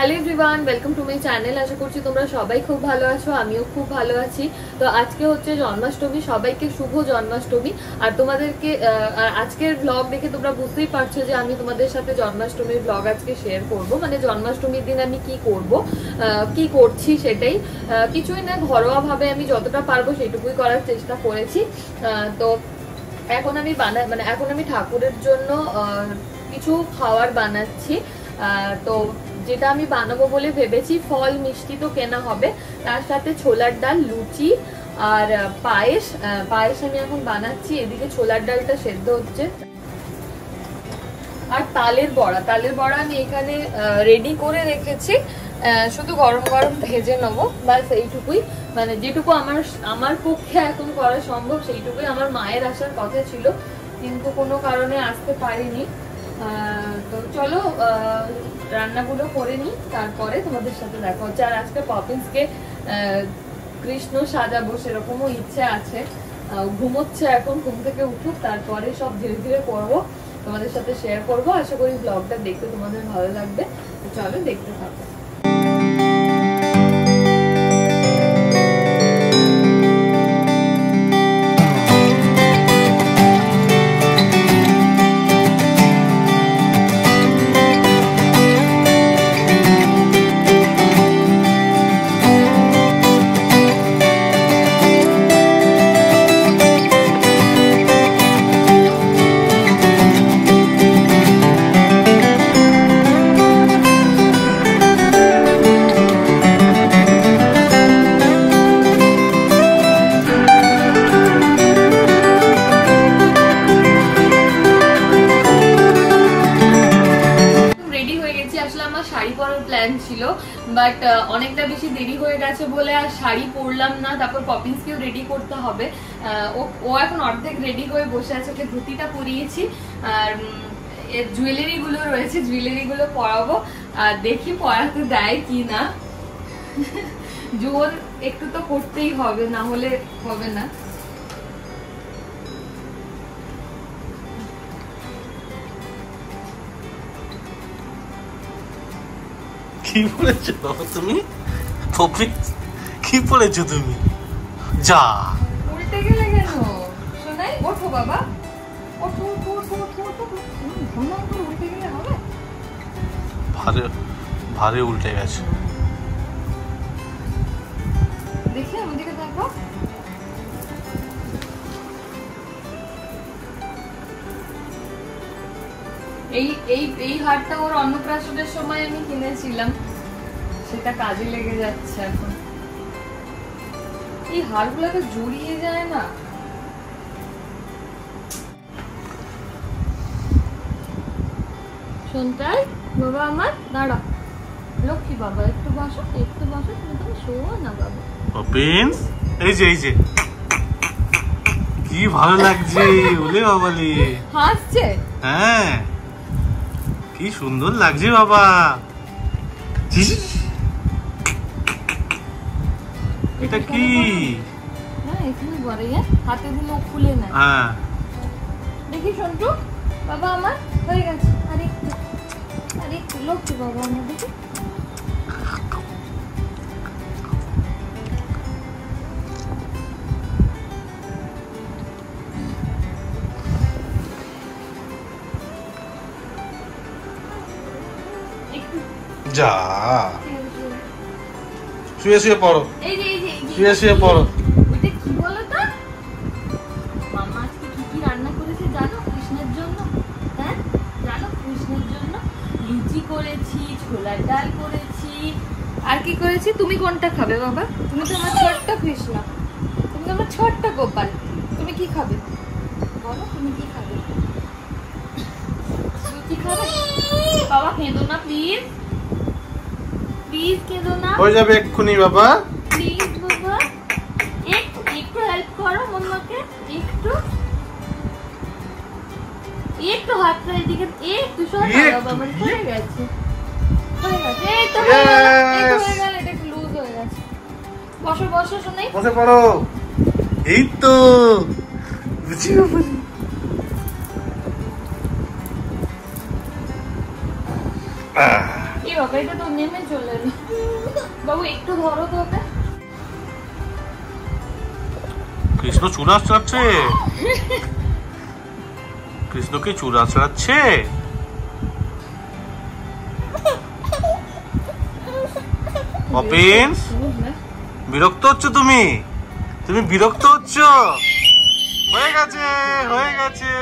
Hello everyone, welcome to my channel. আশা করছি তোমরা সবাই খুব ভালো আছো, আমিও খুব ভালো আছি। তো আজকে হচ্ছে জন্মাষ্টমী, সবাইকে শুভ জন্মাষ্টমী। আর তোমাদেরকে আজকের ব্লগ দেখে তোমরা বুঝতেই পারছো যে আমি তোমাদের সাথে জন্মাষ্টমীর ব্লগ আজকে শেয়ার করব। মানে জন্মাষ্টমীর দিন আমি কি করব, কি করছি সেটাই। কিছুই না, ঘরোয়া ভাবে আমি যতটা পারবো সেইটুকুই করার চেষ্টা করেছি। তো এখন আমি এখন আমি ঠাকুরের জন্য কিছু খাবার বানাচ্ছি। তো যেটা আমি বানাবো বলে ভেবেছি, ফল মিষ্টি তো কেনা হবে, তার সাথে ছোলার ডাল, লুচি আর পায়েস আমি এখন বানাচ্ছি। এদিকে ছোলার ডালটা সেদ্ধ হচ্ছে। আর তালের বড়া আমি এখানে রেডি করে রেখেছি, শুধু গরম গরম ভেজে নেবো, বাস এইটুকুই। মানে যেটুকু আমার পক্ষে এখন করা সম্ভব সেইটুকুই। আমার মায়ের আসার কথা ছিল, কিন্তু কোনো কারণে আসতে পারিনি। তো চলো রান্নাগুলো করে নিই, তারপরে তোমাদের সাথে দেখা হচ্ছে। আর আজকে পপিন্সকে কৃষ্ণ সাজাবো, সেরকমও ইচ্ছে আছে। ঘুমোচ্ছে এখন, ঘুম থেকে উঠুক, তারপরে সব ধীরে ধীরে করবো, তোমাদের সাথে শেয়ার করবো। আশা করি ব্লগটা দেখতে তোমাদের ভালো লাগবে। চলো দেখতে থাকো। ছিল, বাট অনেকটা বেশি দেরি হয়ে গেছে বলে আর শাড়ি পরলাম না। তারপর পপিন্সকেও রেডি করতে হবে। ও এখন অর্ধেক রেডি হয়ে বসে আছে, ওকে ধুতিটা পরিয়েছি। আর জুয়েলারি গুলো রয়েছে, জুয়েলারি গুলো পরাবো। আর দেখি পরাতে দেয় কি না। জোর একটু তো করতেই হবে, না হলে হবে না। কি পড়েছো তুমি? কি পড়েছো তুমি? যা উল্টে গেলে কেন শোনাই? ওঠো বাবা, ওঠো ওঠো ওঠো ওঠো ওঠো। উল্টে গেলে হবে? ভারে উল্টে গেছে। দেখি আমাদেরকে দেখো। এই হারটা ওর অন্নপ্রাশনের সময় আমি কিনেছিলাম, সেটা কাজে লেগে যাচ্ছে এখন। এই হারগুলোকে জড়িয়ে যায় না। শুনতাই বাবা আমার, দাঁড়া লক্ষ্মী বাবা, একটু বসো তুমি তো শোও না বাবা। পপিন্স, এই যে কি ভালো লাগছে বলে বাবালি হাসছে। হ্যাঁ, কি সুন্দর লাগছে বাবা। এটা কি? হ্যাঁ এখানে বড় হাতে দিলে খুলে না। হ্যাঁ দেখি সন্টু বাবা আমার হয়ে গেছে। আরেকটু লক্ষ্মী বাবা আমার, দেখি যা শুয়ে পড়ো, শুয়ে পড়ো। ওইটা কি বলো তো? মামা আজকে কি রান্না করেছে জানো কৃষ্ণের জন্য? হ্যাঁ জানো, কৃষ্ণের জন্য লুচি করেছি, ছোলার ডাল করেছি, আর কি করেছি। তুমি কোনটা খাবে বাবা? তুমি তো আমার ছোট্ট কৃষ্ণ, তুমি তো আমার ছোট্ট গোপাল। তুমি কি খাবে বলো? তুমি কি খাবে? লুচি খাবে? বাবা কেঁদো না প্লিজ, প্লিজ কেঁদো না। হয়ে যাবে এক্ষুনি বাবা, প্লিজ বাবা, একটু হেল্প করো মাম্মাকে, একটু হাতটা এদিকে একটু সরা বাবা, আমার হয়ে গেছে। এই তো হয়ে গেল, এটা একটু লুজ হয়ে গেছে। বসো শোনাই, বসে পড়ো। এই তো বুঝি বাবা। এই বাবা, এটা তো নেমে চলে এলো। বাবু একটু ধরো তো ওকে। কৃষ্ণ চুল আঁচড়াচ্ছে। কৃষ্ণ কি চুল আঁচড়াচ্ছে? পপিন্স, বিরক্ত হচ্ছ তুমি? তুমি বিরক্ত হচ্ছ? হয়ে গেছে, হয়ে গেছে।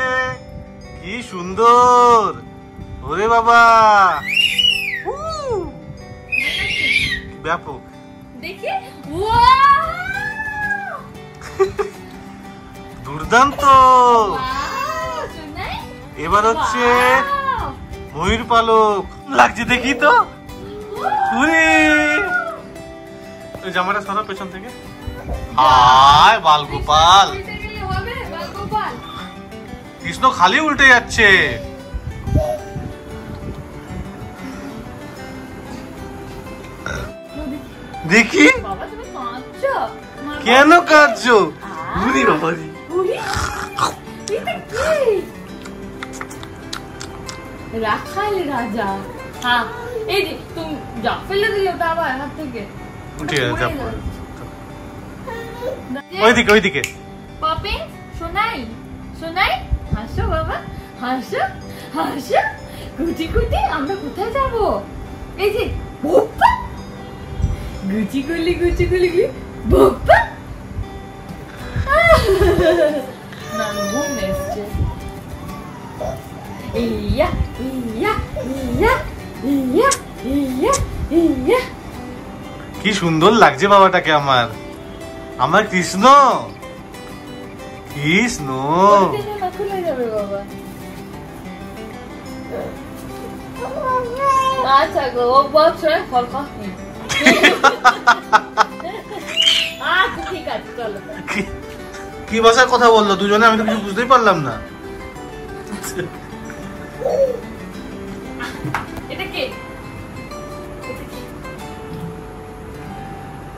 কি সুন্দর! ওরে বাবা, ব্যাপক। দেখি, দুর্দান্ত। এবার হচ্ছে ময়ূর পালক। লাগছে দেখি তো। জামাটা সরা পেছন থেকে। হায় বালগোপাল। কৃষ্ণ খালি উল্টে যাচ্ছে। দেখি কেন কাঁদছো? রাখাল রাজা। হ্যাঁ, এই যে তুমি যা ফেলে দিলে ওটা আবার হাত থেকে। ঠিক আছে, ওইদিকে ওইদিকে। পপি, সোনাই সোনাই, হাসো বাবা, হাসো হাসো। গুটি গুটি, আমরা কোথায় যাব? এই যে বাপ্পা, গুটি গুলি গুটি গুলি গুলি বাপ্পা। না ঘুম এসছে। ইয়া ইয়া ইয়া ইয়া ইয়া ইয়া। কি সুন্দর লাগছে বাবাটাকে আমার। আমার কৃষ্ণ, কৃষ্ণ। খুলে যাবে বাবা। আচ্ছা গো, ও বলছে ফল খাসনি। আচ্ছা ঠিক আছে, চলো। কি ভাষায় কথা বললো দুজনে? আমি তো কিছু বুঝতেই পারলাম না। এটা কে?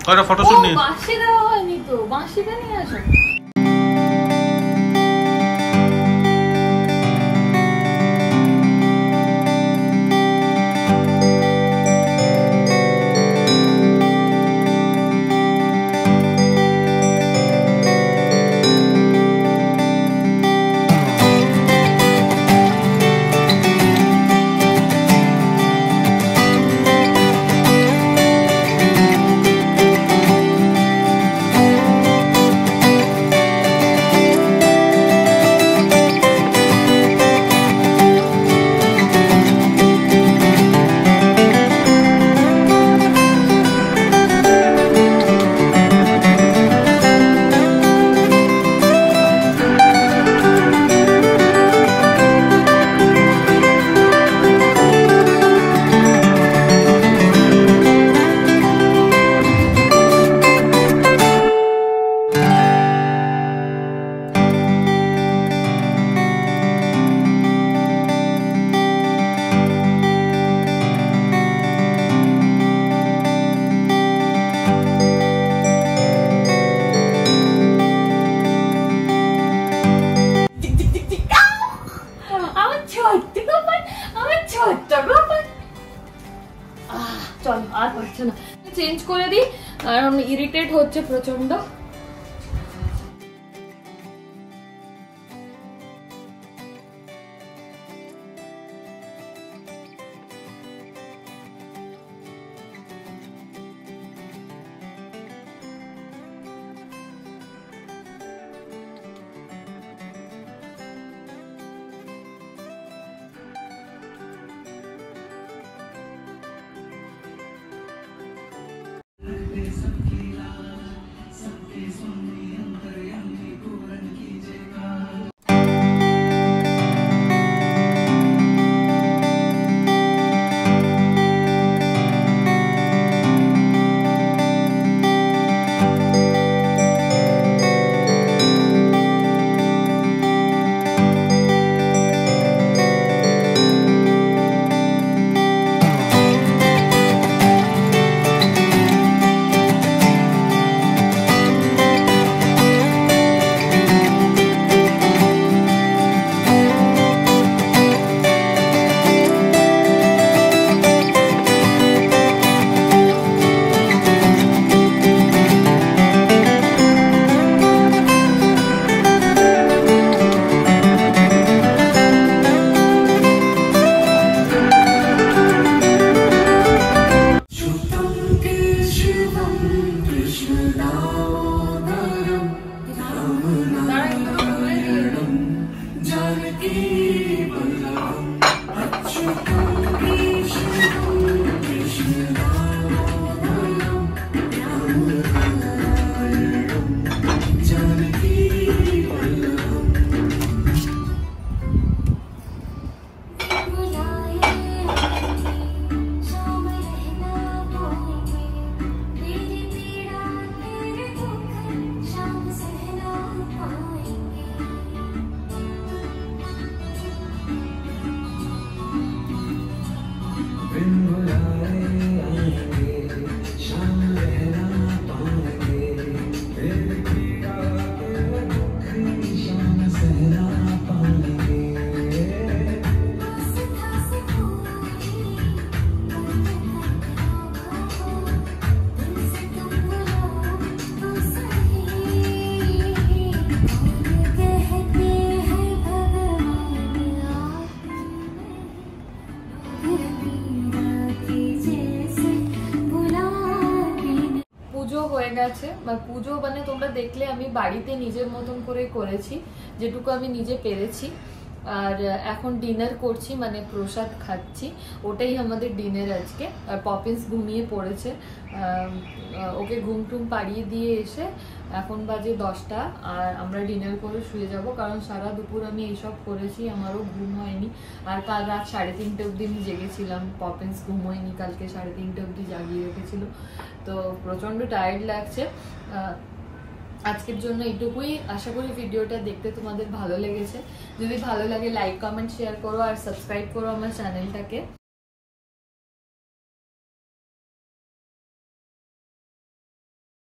কয়টা ফটোশুট নিয়ে? বাঁশি দেওয়া হয়নি তো, বাঁশিটা নিয়ে আসো। চল আর পারছে না, চেঞ্জ করে দিই। আর আমি ইরিটেট হচ্ছে প্রচন্ড। গেছে, পুজো মানে তোমরা দেখলে আমি বাড়িতে নিজের মতন করে করেছি, যেটুকু আমি নিজে পেরেছি। আর এখন ডিনার করছি, মানে প্রসাদ খাচ্ছি, ওটাই আমাদের ডিনার আজকে। আর পপিন্স ঘুমিয়ে পড়েছে, ওকে ঘুম টুম পাড়িয়ে দিয়ে এসে এখন বাজে 10টা, আর আমরা ডিনার করে শুয়ে যাব, কারণ সারা দুপুর আমি এইসব করেছি, আমারও ঘুম হয়নি। আর কাল রাত 3:30 অবধি আমি জেগেছিলাম, পপিন্স ঘুম হয়নি, কালকে 3:30 অবধি জাগিয়ে রেখেছিল, তো প্রচন্ড টায়ার্ড লাগছে। আজকের জন্য এইটুকুই, আশা করি ভিডিওটা দেখতে তোমাদের ভালো লেগেছে। যদি ভালো লাগে লাইক কমেন্ট শেয়ার করো আর সাবস্ক্রাইব করো আমার চ্যানেলটাকে।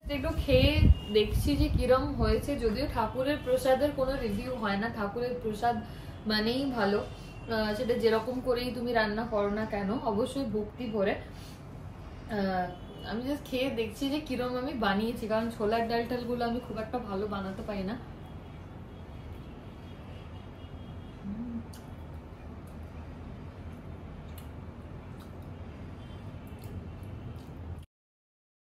একটু খেয়ে দেখছি যে কিরম হয়েছে, যদিও ঠাকুরের প্রসাদের কোনো রিভিউ হয় না, ঠাকুরের প্রসাদ মানেই ভালো, সেটা যেরকম করেই তুমি রান্না করো না কেন, অবশ্যই ভক্তি ভরে। আমি জাস্ট খেয়ে দেখছি যে কিরম আমি বানিয়েছি, কারণ ছোলার ডাল টালগুলো আমি খুব একটা ভালো বানাতে পারি না।